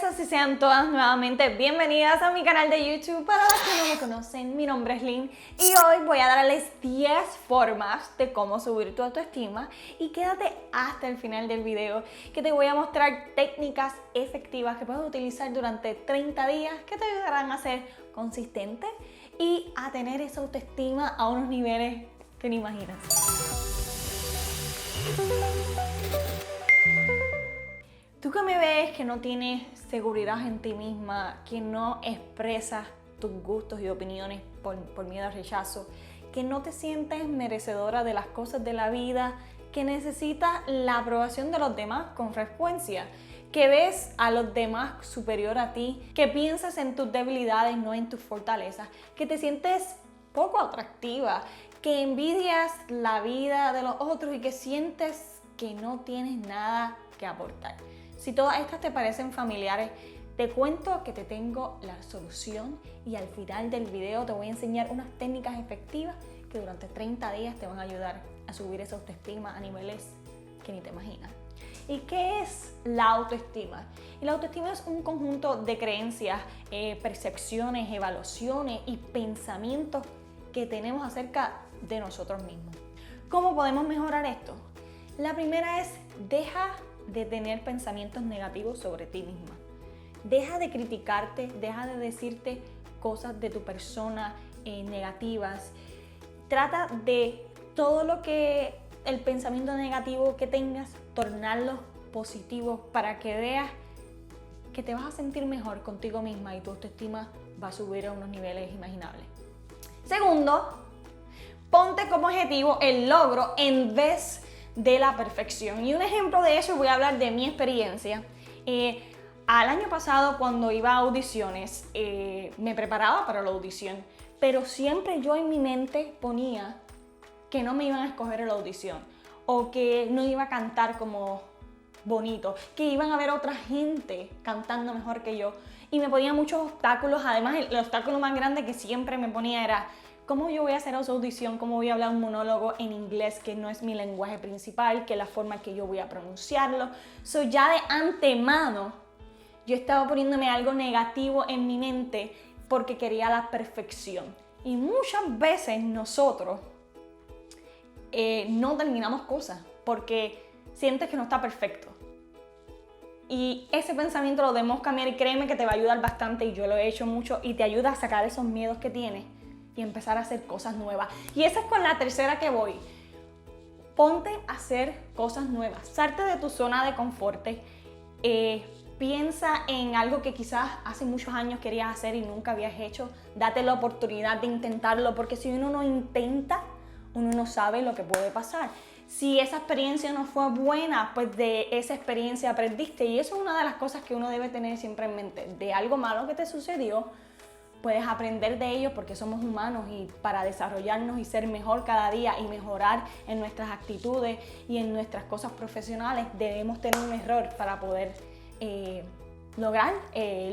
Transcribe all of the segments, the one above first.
Besos y sean todas nuevamente bienvenidas a mi canal de YouTube. Para las que no me conocen, mi nombre es Lynn y hoy voy a darles 10 formas de cómo subir tu autoestima. Y quédate hasta el final del video que te voy a mostrar técnicas efectivas que puedes utilizar durante 30 días que te ayudarán a ser consistente y a tener esa autoestima a unos niveles que ni imaginas. Tú que me ves que no tienes seguridad en ti misma, que no expresas tus gustos y opiniones por miedo al rechazo, que no te sientes merecedora de las cosas de la vida, que necesitas la aprobación de los demás con frecuencia, que ves a los demás superior a ti, que piensas en tus debilidades, no en tus fortalezas, que te sientes poco atractiva, que envidias la vida de los otros y que sientes que no tienes nada que aportar. Si todas estas te parecen familiares, te cuento que te tengo la solución y al final del video te voy a enseñar unas técnicas efectivas que durante 30 días te van a ayudar a subir esa autoestima a niveles que ni te imaginas. ¿Y qué es la autoestima? Y la autoestima es un conjunto de creencias, percepciones, evaluaciones y pensamientos que tenemos acerca de nosotros mismos. ¿Cómo podemos mejorar esto? La primera es deja de tener pensamientos negativos sobre ti misma. Deja de criticarte, deja de decirte cosas de tu persona negativas. Trata de todo lo que el pensamiento negativo que tengas, tornarlo positivo para que veas que te vas a sentir mejor contigo misma y tu autoestima va a subir a unos niveles imaginables. Segundo, ponte como objetivo el logro en vez de la perfección. Y un ejemplo de eso, voy a hablar de mi experiencia. Al año pasado, cuando iba a audiciones, me preparaba para la audición, pero siempre yo en mi mente ponía que no me iban a escoger en la audición o que no iba a cantar como bonito, que iban a ver otra gente cantando mejor que yo y me ponía muchos obstáculos. Además, el obstáculo más grande que siempre me ponía era ¿cómo yo voy a hacer esa audición? ¿Cómo voy a hablar un monólogo en inglés que no es mi lenguaje principal, que es la forma que yo voy a pronunciarlo? Ya de antemano yo estaba poniéndome algo negativo en mi mente porque quería la perfección. Y muchas veces nosotros no terminamos cosas porque sientes que no está perfecto. Y ese pensamiento lo debemos cambiar y créeme que te va a ayudar bastante y yo lo he hecho mucho y te ayuda a sacar esos miedos que tienes y empezar a hacer cosas nuevas. Y esa es con la tercera que voy. Ponte a hacer cosas nuevas. Salte de tu zona de confort. Piensa en algo que quizás hace muchos años querías hacer y nunca habías hecho. Date la oportunidad de intentarlo porque si uno no intenta, uno no sabe lo que puede pasar. Si esa experiencia no fue buena, pues de esa experiencia aprendiste. Y eso es una de las cosas que uno debe tener siempre en mente. De algo malo que te sucedió, puedes aprender de ellos porque somos humanos y para desarrollarnos y ser mejor cada día y mejorar en nuestras actitudes y en nuestras cosas profesionales, debemos tener un error para poder lograr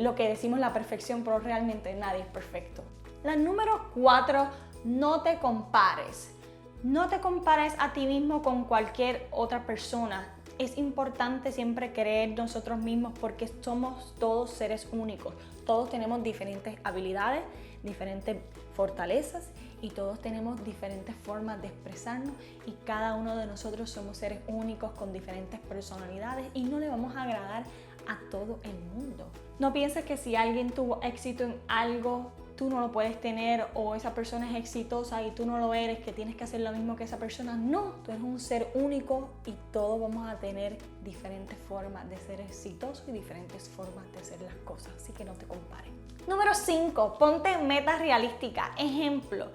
lo que decimos la perfección, pero realmente nadie es perfecto. La número 4, no te compares. No te compares a ti mismo con cualquier otra persona. Es importante siempre creer en nosotros mismos porque somos todos seres únicos. Todos tenemos diferentes habilidades, diferentes fortalezas y todos tenemos diferentes formas de expresarnos y cada uno de nosotros somos seres únicos con diferentes personalidades y no le vamos a agradar a todo el mundo. No pienses que si alguien tuvo éxito en algo, tú no lo puedes tener o esa persona es exitosa y tú no lo eres, que tienes que hacer lo mismo que esa persona. No, tú eres un ser único y todos vamos a tener diferentes formas de ser exitosos y diferentes formas de hacer las cosas, así que no te compares. Número 5, ponte metas realísticas. Ejemplo,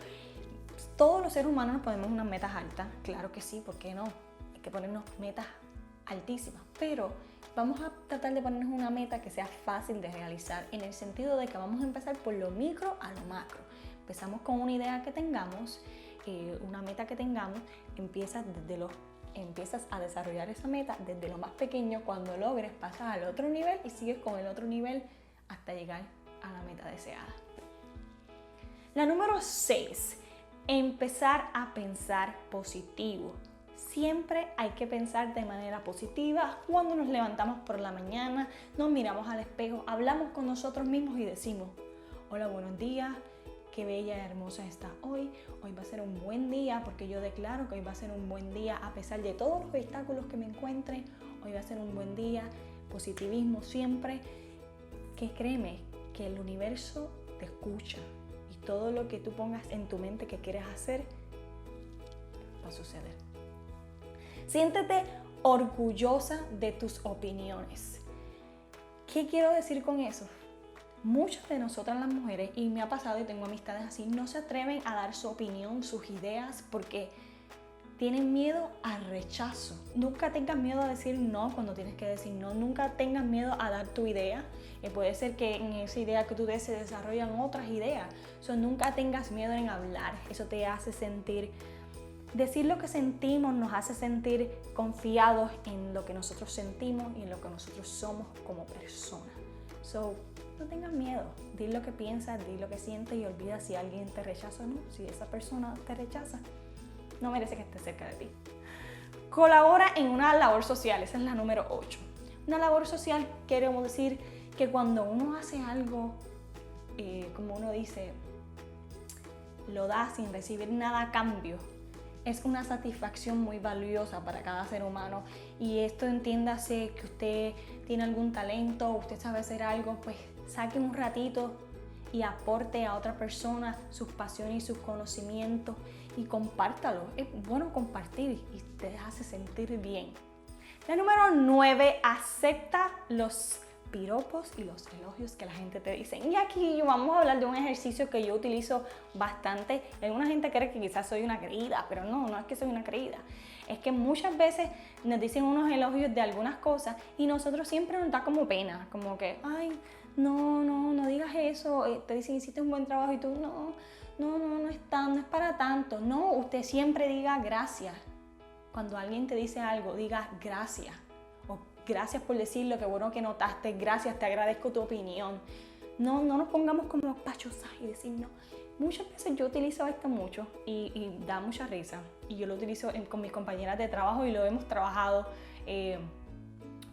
todos los seres humanos nos ponemos unas metas altas, claro que sí, ¿por qué no? Hay que ponernos metas altísimas, pero vamos a tratar de ponernos una meta que sea fácil de realizar en el sentido de que vamos a empezar por lo micro a lo macro. Empezamos con una idea que tengamos, una meta que tengamos, empiezas a desarrollar esa meta desde lo más pequeño. Cuando logres pasas al otro nivel y sigues con el otro nivel hasta llegar a la meta deseada. La número 6, empezar a pensar positivo. Siempre hay que pensar de manera positiva. Cuando nos levantamos por la mañana, nos miramos al espejo, hablamos con nosotros mismos y decimos: hola, buenos días, qué bella y hermosa estás hoy. Hoy va a ser un buen día, porque yo declaro que hoy va a ser un buen día a pesar de todos los obstáculos que me encuentre. Hoy va a ser un buen día. Positivismo siempre. Que créeme que el universo te escucha y todo lo que tú pongas en tu mente que quieres hacer va a suceder. Siéntete orgullosa de tus opiniones. ¿Qué quiero decir con eso? Muchas de nosotras las mujeres, y me ha pasado y tengo amistades así, no se atreven a dar su opinión, sus ideas, porque tienen miedo al rechazo. Nunca tengas miedo a decir no cuando tienes que decir no. Nunca tengas miedo a dar tu idea. Puede ser que en esa idea que tú des se desarrollan otras ideas. Nunca tengas miedo en hablar. Eso te hace sentir... Decir lo que sentimos nos hace sentir confiados en lo que nosotros sentimos y en lo que nosotros somos como personas. No tengas miedo. Di lo que piensas, di lo que sientes y olvida si alguien te rechaza o no. Si esa persona te rechaza, no merece que esté cerca de ti. Colabora en una labor social. Esa es la número 8. Una labor social, queremos decir que cuando uno hace algo, como uno dice, lo da sin recibir nada a cambio, es una satisfacción muy valiosa para cada ser humano. Y esto, entiéndase que usted tiene algún talento, usted sabe hacer algo, pues saque un ratito y aporte a otra persona sus pasiones y sus conocimientos y compártalo. Es bueno compartir y te hace sentir bien. La número 9, acepta los piropos y los elogios que la gente te dice. Y aquí vamos a hablar de un ejercicio que yo utilizo bastante. Alguna gente cree que quizás soy una creída, pero no es que soy una creída. Es que muchas veces nos dicen unos elogios de algunas cosas y nosotros siempre nos da como pena, como que, ay, no digas eso. Te dicen, hiciste un buen trabajo y tú, no es para tanto. No, usted siempre diga gracias. Cuando alguien te dice algo, diga gracias. O gracias por decirlo, qué bueno que notaste, gracias, te agradezco tu opinión. No nos pongamos como pachosas y decir no. Muchas veces yo utilizo esto mucho y da mucha risa. Y yo lo utilizo con mis compañeras de trabajo y lo hemos trabajado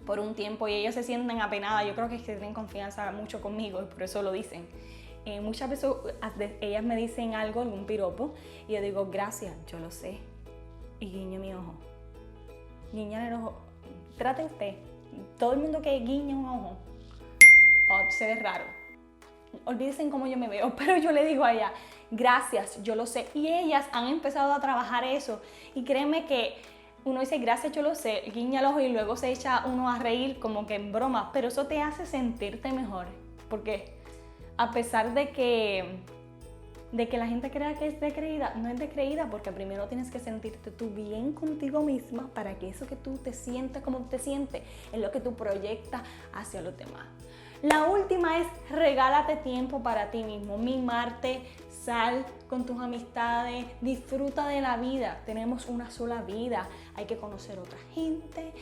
por un tiempo y ellas se sienten apenadas. Yo creo que es que tienen confianza mucho conmigo y por eso lo dicen. Muchas veces ellas me dicen algo, algún piropo, y yo digo gracias, yo lo sé. Y guiño mi ojo. Guiñar el ojo. Trate usted. Todo el mundo que guiña un ojo se ve raro. Olvídense en cómo yo me veo, pero yo le digo a ella, gracias, yo lo sé. Y ellas han empezado a trabajar eso. Y créeme que uno dice, gracias, yo lo sé, guiña el ojo y luego se echa uno a reír como que en broma. Pero eso te hace sentirte mejor. Porque a pesar de que la gente crea que es descreída, no es descreída, porque primero tienes que sentirte tú bien contigo misma para que eso que tú te sientes como te sientes es lo que tú proyectas hacia los demás. La última es regálate tiempo para ti mismo, mimarte, sal con tus amistades, disfruta de la vida. Tenemos una sola vida, hay que conocer a otra gente.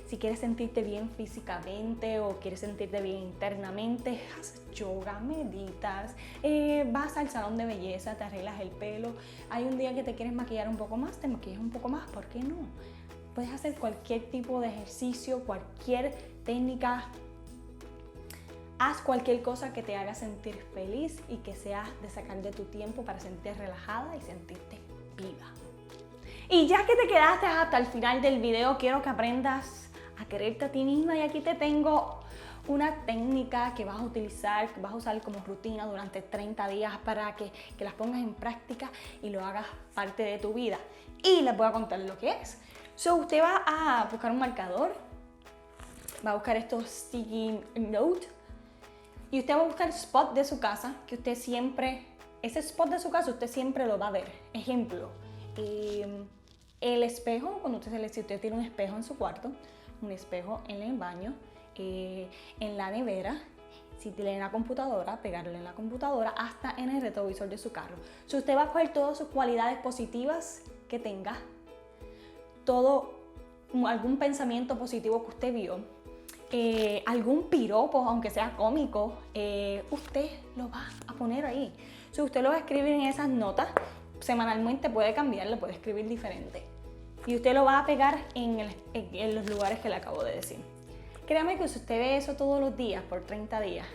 Si quieres sentirte bien físicamente o quieres sentirte bien internamente, haces yoga, meditas, vas al salón de belleza, te arreglas el pelo. Hay un día que te quieres maquillar un poco más, te maquillas un poco más, ¿por qué no? Puedes hacer cualquier tipo de ejercicio, cualquier técnica. Haz cualquier cosa que te haga sentir feliz y que sea de sacar de tu tiempo para sentirte relajada y sentirte viva. Y ya que te quedaste hasta el final del video, quiero que aprendas a quererte a ti misma y aquí te tengo una técnica que vas a utilizar, que vas a usar como rutina durante 30 días para que las pongas en práctica y lo hagas parte de tu vida. Y les voy a contar lo que es. Usted va a buscar un marcador, va a buscar estos sticky notes. Y usted va a buscar el spot de su casa, que usted siempre, ese spot de su casa usted siempre lo va a ver. Ejemplo, el espejo, si usted tiene un espejo en su cuarto, un espejo en el baño, en la nevera, si tiene la computadora, pegarlo en la computadora, hasta en el retrovisor de su carro. Usted va a coger todas sus cualidades positivas que tenga, algún pensamiento positivo que usted vio, algún piropo, aunque sea cómico, usted lo va a poner ahí. Usted lo va a escribir en esas notas. Semanalmente puede cambiarlo, puede escribir diferente. Y usted lo va a pegar en los lugares que le acabo de decir. Créame que si usted ve eso todos los días, por 30 días,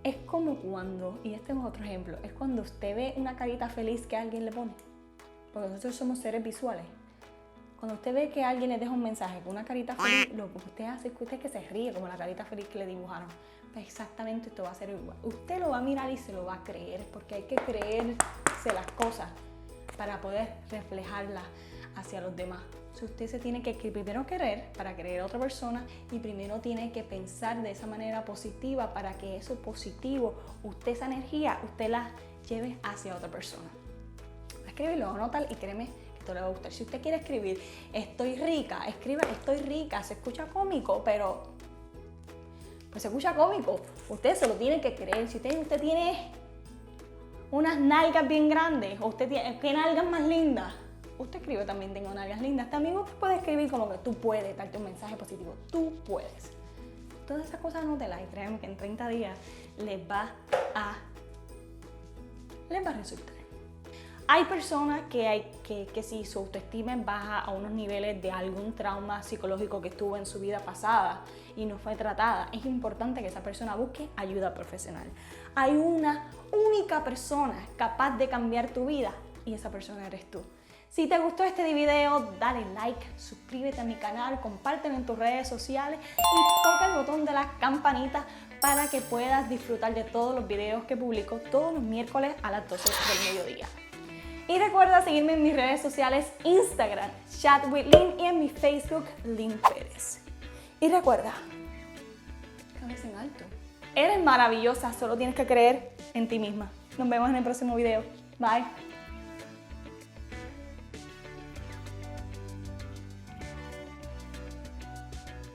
es como cuando, y este es otro ejemplo, es cuando usted ve una carita feliz que alguien le pone. Porque nosotros somos seres visuales. Cuando usted ve que alguien le deja un mensaje con una carita feliz, lo que usted hace es que usted se ríe como la carita feliz que le dibujaron. Pues exactamente esto va a ser igual. Usted lo va a mirar y se lo va a creer, porque hay que creerse las cosas para poder reflejarlas hacia los demás. Si usted se tiene que primero querer para querer a otra persona y primero tiene que pensar de esa manera positiva para que eso positivo, usted esa energía, usted la lleve hacia otra persona. Escríbelo, anótalo y créeme que esto le va a gustar. Si usted quiere escribir estoy rica, escriba estoy rica, se escucha cómico, pero pues se escucha cómico. Usted se lo tiene que creer. Si usted tiene unas nalgas bien grandes o usted tiene ¿qué nalgas más lindas? Usted escribe también tengo nalgas lindas. También usted puede escribir como que tú puedes, darte un mensaje positivo. Tú puedes. Todas esas cosas anótelas y créanme que en 30 días les va a resultar. Hay personas que si su autoestima es baja a unos niveles de algún trauma psicológico que tuvo en su vida pasada y no fue tratada, es importante que esa persona busque ayuda profesional. Hay una única persona capaz de cambiar tu vida y esa persona eres tú. Si te gustó este video, dale like, suscríbete a mi canal, compártelo en tus redes sociales y toca el botón de la campanita para que puedas disfrutar de todos los videos que publico todos los miércoles a las 12 del mediodía. Y recuerda seguirme en mis redes sociales, Instagram, chatwithlynn y en mi Facebook, Lynn Pérez. Y recuerda, cabeza en alto. Eres maravillosa, solo tienes que creer en ti misma. Nos vemos en el próximo video. Bye.